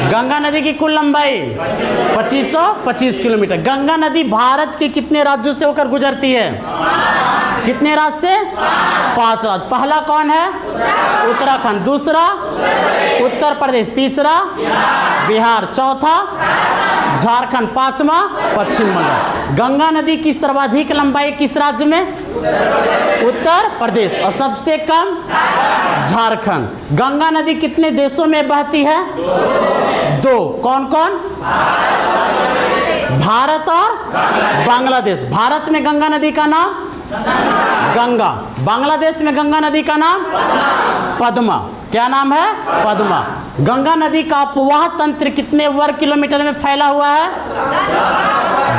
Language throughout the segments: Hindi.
गंगा नदी की कुल लंबाई 2525 किलोमीटर। गंगा नदी भारत के कितने राज्यों से होकर गुजरती है? कितने राज्य से? 5 राज्य। पहला कौन है? उत्तराखंड। दूसरा उत्तर प्रदेश। तीसरा बिहार। चौथा झारखंड। पांचवा पश्चिम बंगाल। गंगा नदी की सर्वाधिक लंबाई किस राज्य में? उत्तर प्रदेश। और सबसे कम झारखंड। गंगा नदी कितने देशों में बहती है? 2। कौन कौन? भारत और बांग्लादेश। भारत में गंगा नदी का नाम गंगा। बांग्लादेश में गंगा नदी का नाम पद्मा। क्या नाम है? पद्मा। गंगा नदी का अपवाह तंत्र कितने वर्ग किलोमीटर में फैला हुआ है?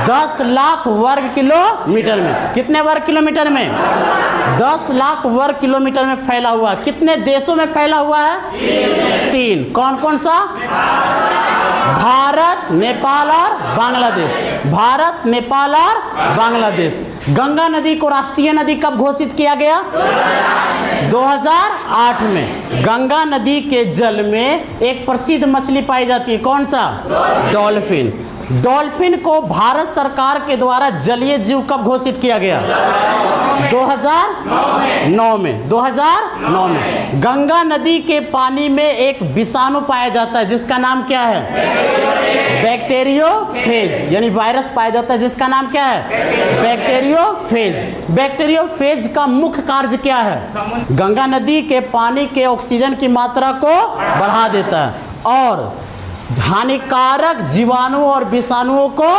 10 लाख वर्ग किलोमीटर में। कितने वर्ग किलोमीटर में? 10 लाख वर्ग किलोमीटर में फैला हुआ है। कितने देशों में फैला हुआ है? 3। कौन कौन सा? भारत, नेपाल और बांग्लादेश। भारत, नेपाल और बांग्लादेश। गंगा नदी को राष्ट्रीय नदी कब घोषित किया गया? 2008 में। गंगा नदी के जल में एक प्रसिद्ध मछली पाई जाती है। कौन सा? डॉल्फिन। डॉल्फिन को भारत सरकार के द्वारा जलीय जीव कब घोषित किया गया? 2009 में। 2009 में। गंगा नदी के पानी में एक विषाणु पाया जाता है जिसका नाम क्या है? बैक्टीरियोफेज, यानी वायरस पाया जाता है जिसका नाम क्या है? बैक्टीरियोफेज। बैक्टीरियोफेज का मुख्य कार्य क्या है? गंगा नदी के पानी के ऑक्सीजन की मात्रा को बढ़ा देता है और हानिकारक जीवाणु और विषाणुओं को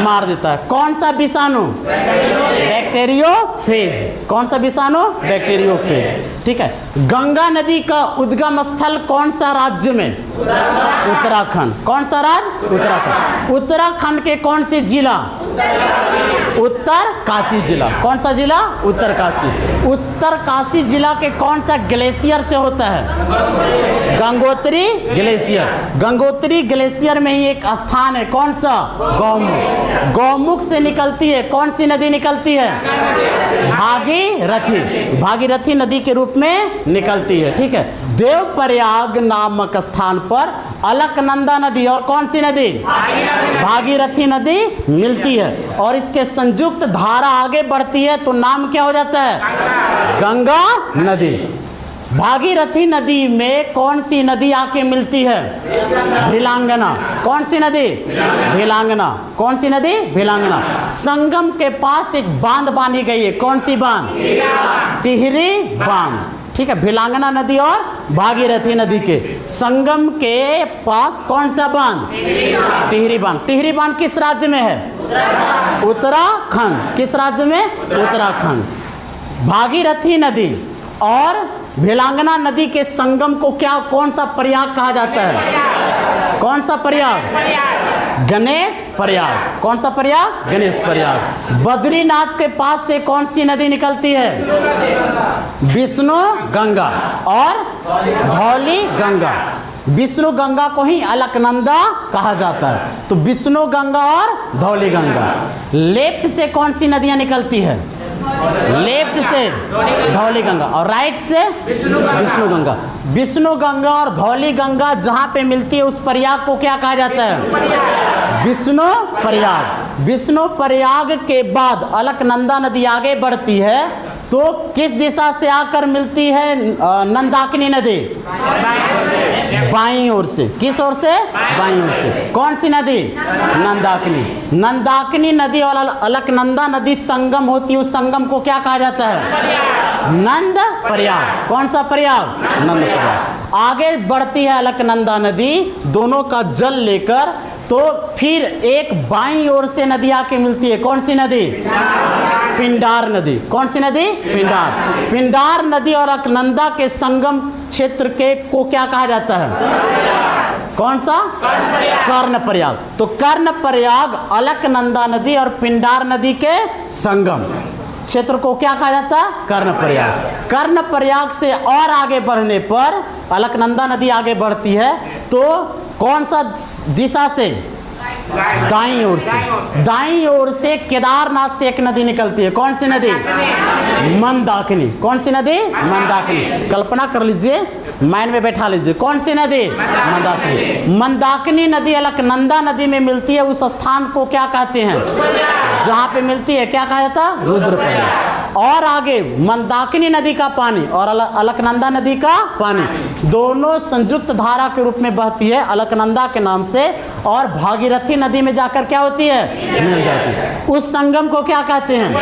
मार देता है। कौन सा विषाणु? बैक्टीरियोफेज। कौन सा विषाणु? बैक्टीरियोफेज। ठीक है। गंगा नदी का उद्गम स्थल कौन सा राज्य में? उत्तराखंड। कौन सा राज्य? उत्तराखंड। उत्तराखंड के कौन से जिला? उत्तरकाशी जिला। कौन सा जिला? उत्तरकाशी। उत्तरकाशी जिला के कौन सा ग्लेशियर से होता है? गंगोत्री ग्लेशियर। गंगोत्री ग्लेशियर में ही एक स्थान है। कौन सा? गौमुख। गौमुख से निकलती है कौन सी नदी? निकलती है भागीरथी। भागीरथी नदी के रूप में निकलती है। ठीक है। देवप्रयाग नामक स्थान पर अलकनंदा नदी और कौन सी नदी? भागीरथी नदी मिलती है और इसके संयुक्त धारा आगे बढ़ती है तो नाम क्या हो जाता है? गंगा नदी। भागीरथी नदी में कौन सी नदी आके मिलती है? भिलांगना। कौन सी नदी? भिलांगना। कौन सी नदी? भिलांगना। संगम के पास एक बांध बांधी गई है। कौन सी बांध? टिहरी बांध। ठीक है। भिलांगना नदी और भागीरथी नदी के संगम के पास कौन सा बांध? टिहरी बांध। टिहरी बांध किस राज्य में है? उत्तराखंड। किस राज्य में? उत्तराखंड। भागीरथी नदी और भिलांगना नदी के संगम को क्या कौन सा प्रयाग कहा जाता है? कौन सा प्रयाग? गणेश प्रयाग। कौन सा प्रयाग? गणेश प्रयाग। बद्रीनाथ के पास से कौन सी नदी निकलती है? विष्णु गंगा और धौली गंगा। विष्णु गंगा को ही अलकनंदा कहा जाता है। तो विष्णु गंगा और धौली गंगा। लेफ्ट से कौन सी नदियां निकलती है? लेफ्ट से धौली गंगा और राइट से विष्णु गंगा। विष्णु गंगा और धौली गंगा जहां पे मिलती है उस प्रयाग को क्या कहा जाता है? विष्णु प्रयाग। विष्णु प्रयाग के बाद अलकनंदा नदी आगे बढ़ती है तो किस दिशा से आकर मिलती है नंदाकिनी नदी? बाईं ओर से। किस ओर से? बाईं ओर से। कौन सी नदी? नंदाकिनी। नंदाकिनी नदी और अलकनंदा नदी संगम होती है। उस संगम को क्या कहा जाता है? नंद प्रयाग। कौन सा प्रयाग? नंद प्रयाग। आगे बढ़ती है अलकनंदा नदी दोनों का जल लेकर तो फिर एक बाईं ओर से नदी आके मिलती है। कौन सी नदी? पिंडार नदी। कौन सी नदी? पिंडार। पिंडार नदी और अलकनंदा के संगम क्षेत्र के को क्या कहा जाता है? कौन सा? कर्ण प्रयाग। तो कर्ण प्रयाग अलकनंदा नदी और पिंडार नदी के संगम क्षेत्र को क्या कहा जाता है? कर्ण प्रयाग। कर्ण प्रयाग से और आगे बढ़ने पर अलकनंदा नदी आगे बढ़ती है तो कौन सा दिशा से? दाईं ओर से, दाईं ओर से केदारनाथ से एक नदी निकलती है। कौन सी नदी? मंदाकिनी। कौन सी नदी? मंदाकिनी। कल्पना कर लीजिए, माइंड में बैठा लीजिए, कौन सी नदी? मंदाकिनी। मंदाकिनी नदी अलकनंदा नदी में मिलती है। उस स्थान को क्या कहते हैं? जहाँ पे मिलती है क्या कहा जाता है? रुद्रप्रयाग। और आगे मंदाकिनी नदी का पानी और अलकनंदा नदी का पानी दोनों संयुक्त धारा के रूप में बहती है अलकनंदा के नाम से, और भागीरथी नदी में जाकर क्या होती है? मिल जाती है। उस संगम को क्या कहते हैं?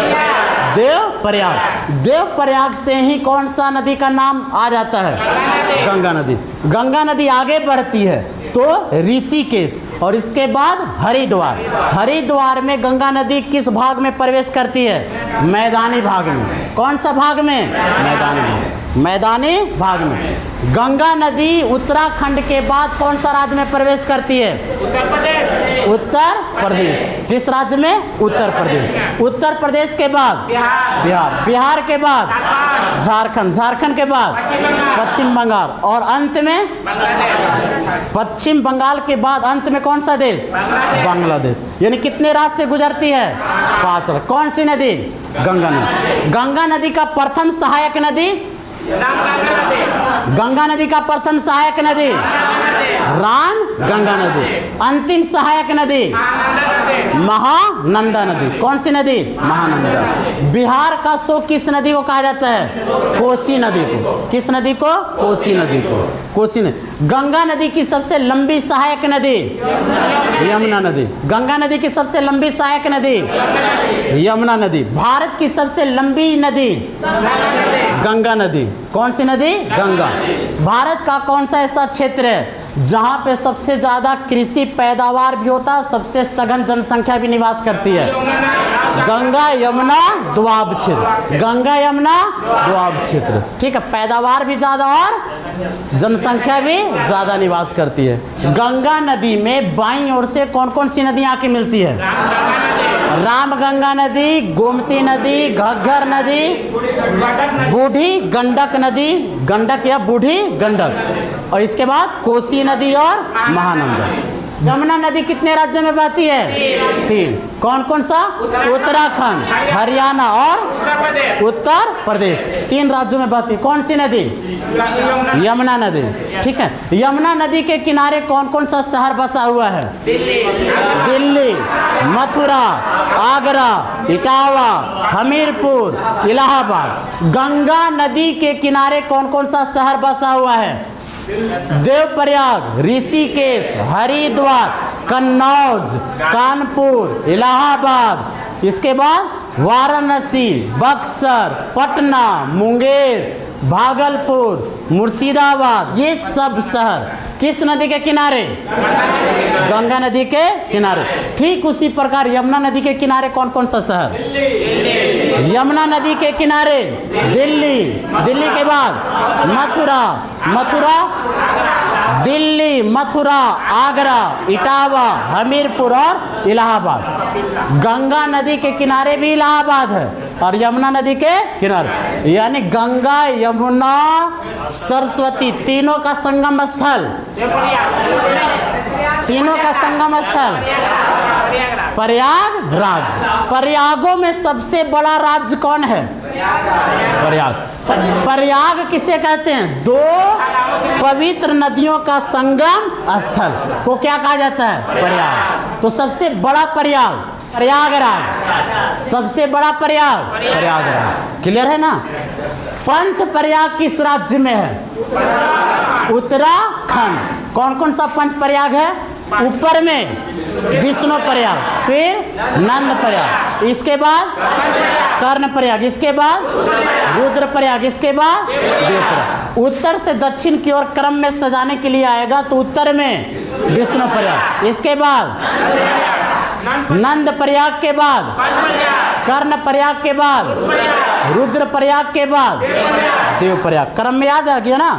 देवप्रयाग। देवप्रयाग से ही कौन सा नदी का नाम आ जाता है? गंगा नदी। गंगा नदी आगे बढ़ती है तो ऋषिकेश और इसके बाद हरिद्वार। हरिद्वार में गंगा नदी किस भाग में प्रवेश करती है? मैदानी भाग में। कौन सा भाग में? मैदानी भाग। मैदानी भाग में गंगा नदी उत्तराखंड के बाद कौन सा राज्य में प्रवेश करती है? उत्तर प्रदेश। उत्तर प्रदेश। किस राज्य में? उत्तर प्रदेश। उत्तर प्रदेश के बाद बिहार। बिहार के बाद झारखंड। झारखंड के बाद पश्चिम बंगाल और अंत में पश्चिम बंगाल के बाद अंत में कौन सा देश? बांग्लादेश। यानी कितने राज्य से गुजरती है? 5। कौन सी नदी? गंगा नदी। गंगा नदी का प्रथम सहायक नदी? गंगा नदी का प्रथम सहायक नदी राम गंगा नदी। अंतिम सहायक नदी महानंदा नदी। कौन सी नदी? महानंदा। बिहार का शोक किस नदी को कहा जाता है? कोसी नदी को। किस नदी को? कोसी नदी को। कोसी नदी। गंगा नदी की सबसे लंबी सहायक नदी? यमुना नदी। गंगा नदी की सबसे लंबी सहायक नदी? यमुना नदी। भारत की सबसे लंबी नदी? गंगा नदी। कौन सी नदी? गंगा। भारत का कौन सा ऐसा क्षेत्र है जहाँ पे सबसे ज़्यादा कृषि पैदावार भी होता है, सबसे सघन जनसंख्या भी निवास करती है? गंगा यमुना दोआब क्षेत्र। गंगा यमुना दोआब क्षेत्र। ठीक है, पैदावार भी ज़्यादा और जनसंख्या भी ज़्यादा निवास करती है। गंगा नदी में बाईं ओर से कौन कौन सी नदियाँ आके मिलती है? रामगंगा नदी, गोमती नदी, घग्गर नदी, बूढ़ी गंडक नदी, गंडक या बूढ़ी गंडक, और इसके बाद कोसी नदी और महानंदा। यमुना नदी कितने राज्यों में बहती है? 3। कौन कौन सा? उत्तराखंड, हरियाणा और उत्तर प्रदेश। 3 राज्यों में बहती है। कौन सी नदी? यमुना नदी। ठीक है, यमुना नदी के किनारे कौन कौन सा शहर बसा हुआ है? दिल्ली, मथुरा, आगरा, इटावा, हमीरपुर, इलाहाबाद। गंगा नदी के किनारे कौन कौन सा शहर बसा हुआ है? देवप्रयाग, ऋषिकेश, हरिद्वार, कन्नौज, कानपुर, इलाहाबाद, इसके बाद वाराणसी, बक्सर, पटना, मुंगेर, भागलपुर, मुर्शिदाबाद। ये सब शहर किस नदी के किनारे? गंगा नदी के किनारे। ठीक उसी प्रकार यमुना नदी के किनारे कौन कौन सा शहर? यमुना नदी के किनारे दिल्ली। दिल्ली के बाद मथुरा। मथुरा, दिल्ली, मथुरा, आगरा, इटावा, हमीरपुर और इलाहाबाद। गंगा नदी के किनारे भी इलाहाबाद है और यमुना नदी के किनारे, यानी गंगा यमुना सरस्वती तीनों का संगम स्थल। तीनों का संगम स्थल प्रयागराज। प्रयागों में सबसे बड़ा राज्य कौन है? प्रयाग। प्रयाग किसे कहते हैं? 2 पवित्र नदियों का संगम स्थल को क्या कहा जाता है? प्रयाग। तो सबसे बड़ा प्रयाग प्रयागराज। सबसे बड़ा प्रयाग प्रयागराज। क्लियर है ना? पंच प्रयाग किस राज्य में है? उत्तराखंड। कौन कौन सा पंच प्रयाग है? ऊपर में विष्णु प्रयाग, फिर नंद प्रयाग, इसके बाद कर्ण प्रयाग, इसके बाद रुद्र प्रयाग, इसके बाद देव प्रयाग। उत्तर से दक्षिण की ओर क्रम में सजाने के लिए आएगा तो उत्तर में विष्णु प्रयाग, इसके बाद नंद प्रयाग के बाद कर्ण प्रयाग के बाद रुद्र प्रयाग के बाद देव प्रयाग। क्रम में याद आ गया ना?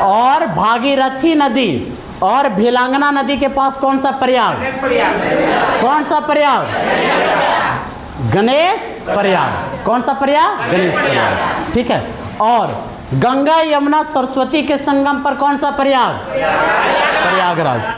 और भागीरथी नदी और भिलांगना नदी के पास कौन सा प्रयाग? कौन सा प्रयाग? गणेश प्रयाग। कौन सा प्रयाग? गणेश प्रयाग। ठीक है। और गंगा यमुना सरस्वती के संगम पर कौन सा प्रयाग? प्रयागराज।